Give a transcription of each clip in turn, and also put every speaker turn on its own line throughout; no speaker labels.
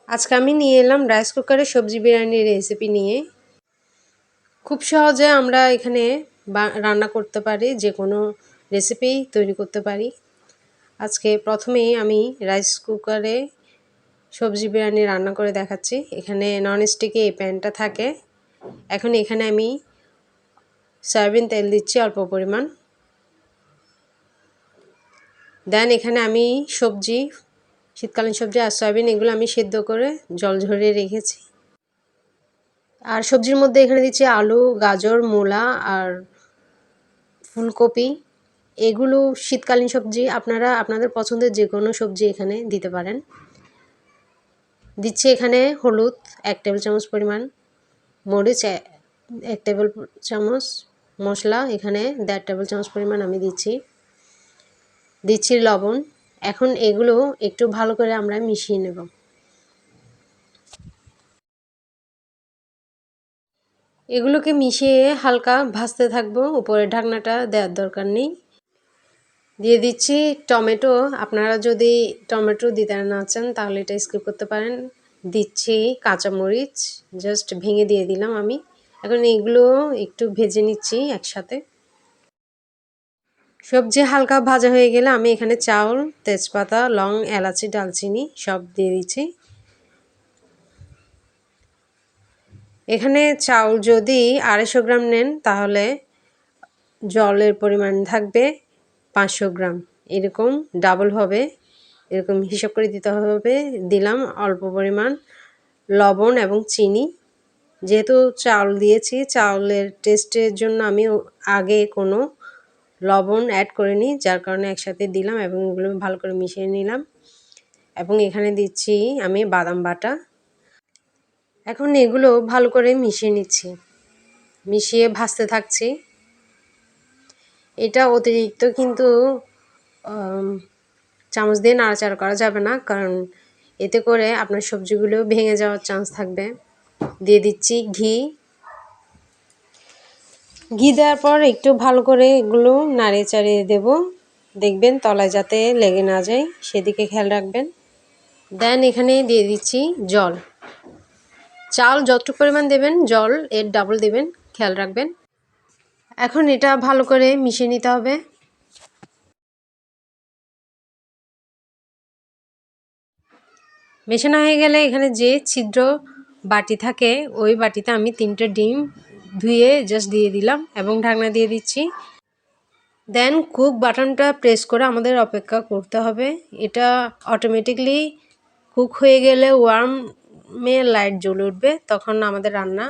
আজকে আমি নিয়ে এলাম রাইস কুকারে সবজি বিরিয়ানির রেসিপি নিয়ে। খুব সহজে আমরা এখানে রান্না করতে পারি, যে কোনো রেসিপি তৈরি করতে পারি। আজকে প্রথমেই আমি রাইস কুকারে সবজি বিরিয়ানি রান্না করে দেখাচ্ছি। এখানে ননস্টিকে এই প্যানটা থাকে। এখন এখানে আমি সয়াবিন তেল দিচ্ছি অল্প পরিমাণ। দেন এখানে আমি সবজি, শীতকালীন সবজি আর সয়াবিন এগুলো আমি সিদ্ধ করে জল ঝরিয়ে রেখেছি। আর সবজির মধ্যে এখানে দিচ্ছি আলু, গাজর, মূলা আর ফুলকপি। এগুলো শীতকালীন সবজি, আপনারা আপনাদের পছন্দের যে কোনো সবজি এখানে দিতে পারেন। দিচ্ছি এখানে হলুদ 1 টেবিল চামচ পরিমাণ, মরিচ 1 টেবিল চামচ, মশলা এখানে 1.5 টেবিল চামচ পরিমাণ আমি দিচ্ছি লবণ। এখন এগুলো একটু ভালো করে আমরা মিশিয়ে নেব। এগুলোকে মিশিয়ে হালকা ভাজতে থাকবো, উপরে ঢাকনাটা দেওয়ার দরকার নেই। দিয়ে দিচ্ছি টমেটো। আপনারা যদি টমেটো দিতে না চান তাহলে এটা স্কিপ করতে পারেন। দিচ্ছি কাঁচামরিচ, জাস্ট ভেঙে দিয়ে দিলাম আমি। এখন এগুলো একটু ভেজে নিচ্ছি একসাথে। সবজি হালকা ভাজা হয়ে গেলে আমি এখানে চাউল, তেজপাতা, লং, এলাচি, ডালচিনি সব দিয়ে দিচ্ছি। এখানে চাউল যদি 250 গ্রাম নেন তাহলে জলের পরিমাণ থাকবে 500 গ্রাম, এরকম ডাবল হবে, এরকম হিসাব করে দিতে হবে। দিলাম অল্প পরিমাণ লবণ এবং চিনি। যেহেতু চাউল দিয়েছি, চাউলের টেস্টের জন্য আমি আগে কোনো লবণ অ্যাড করিনি, যার কারণে একসাথে দিলাম এবং এগুলো ভালো করে মিশিয়ে নিলাম। এবং এখানে দিচ্ছি আমি বাদাম বাটা। এখন এগুলো ভালো করে মিশিয়ে নিচ্ছি, মিশিয়ে ভাজতে থাকছি। এটা অতিরিক্ত কিন্তু চামচ দিয়ে নাড়াচাড়া করা যাবে না, কারণ এতে করে আপনার সবজিগুলো ভেঙে যাওয়ার চান্স থাকবে। দিয়ে দিচ্ছি ঘি দেওয়ার পর একটু ভালো করে এগুলো নাড়িয়ে চাড়িয়ে দেব। দেখবেন তলায় যাতে লেগে না যায়, সেদিকে খেয়াল রাখবেন। দেন এখানে দিয়ে দিচ্ছি জল। চাল যতটুকু পরিমাণ দেবেন, জল এর ডাবল দেবেন, খেয়াল রাখবেন। এখন এটা ভালো করে মিশিয়ে নিতে হবে। মেশানো হয়ে গেলে এখানে যে ছিদ্র বাটি থাকে ওই বাটিতে আমি 3টে ডিম ধুয়ে জাস্ট দিয়ে দিলাম এবং ঢাকনা দিয়ে দিচ্ছি। দেন কুক বাটনটা প্রেস করে আমাদের অপেক্ষা করতে হবে। এটা অটোমেটিকলি কুক হয়ে গেলে ওয়ার্মে লাইট জ্বলে উঠবে, তখন আমাদের রান্না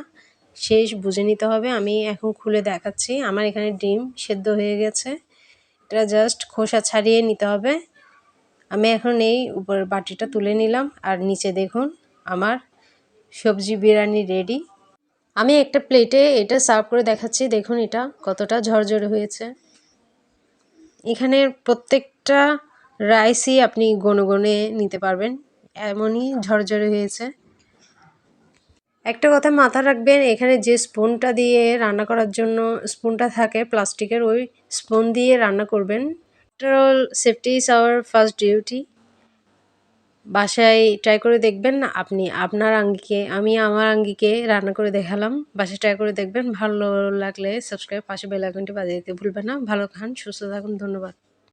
শেষ বুঝে নিতে হবে। আমি এখন খুলে দেখাচ্ছি, আমার এখানে ডিম সেদ্ধ হয়ে গেছে। এটা জাস্ট খোসা ছাড়িয়ে নিতে হবে। আমি এখন এই উপরের বাটিটা তুলে নিলাম, আর নিচে দেখুন আমার সবজি বিরিয়ানি রেডি। আমি একটা প্লেটে এটা সার্ভ করে দেখাচ্ছি, দেখুন এটা কতটা ঝরঝরে হয়েছে। এখানে প্রত্যেকটা রাইসই আপনি গনে গনে নিতে পারবেন, এমনই ঝরঝরে হয়েছে। একটা কথা মাথায় রাখবেন, এখানে যে স্পুনটা দিয়ে রান্না করার জন্য স্পুনটা থাকে প্লাস্টিকের, ওই স্পুন দিয়ে রান্না করবেন। After all safety is our first duty. বাসায় ট্রাই করে দেখবেন আপনি আপনার আঙ্গিকে, আমি আমার আঙ্গিকে রান্না করে দেখালাম। বাসায় ট্রাই করে দেখবেন, ভালো লাগলে সাবস্ক্রাইব, পাশে বেল আইকনটি বাজিয়ে দিতে ভুলবেন না। ভালো খান, সুস্থ থাকুন, ধন্যবাদ।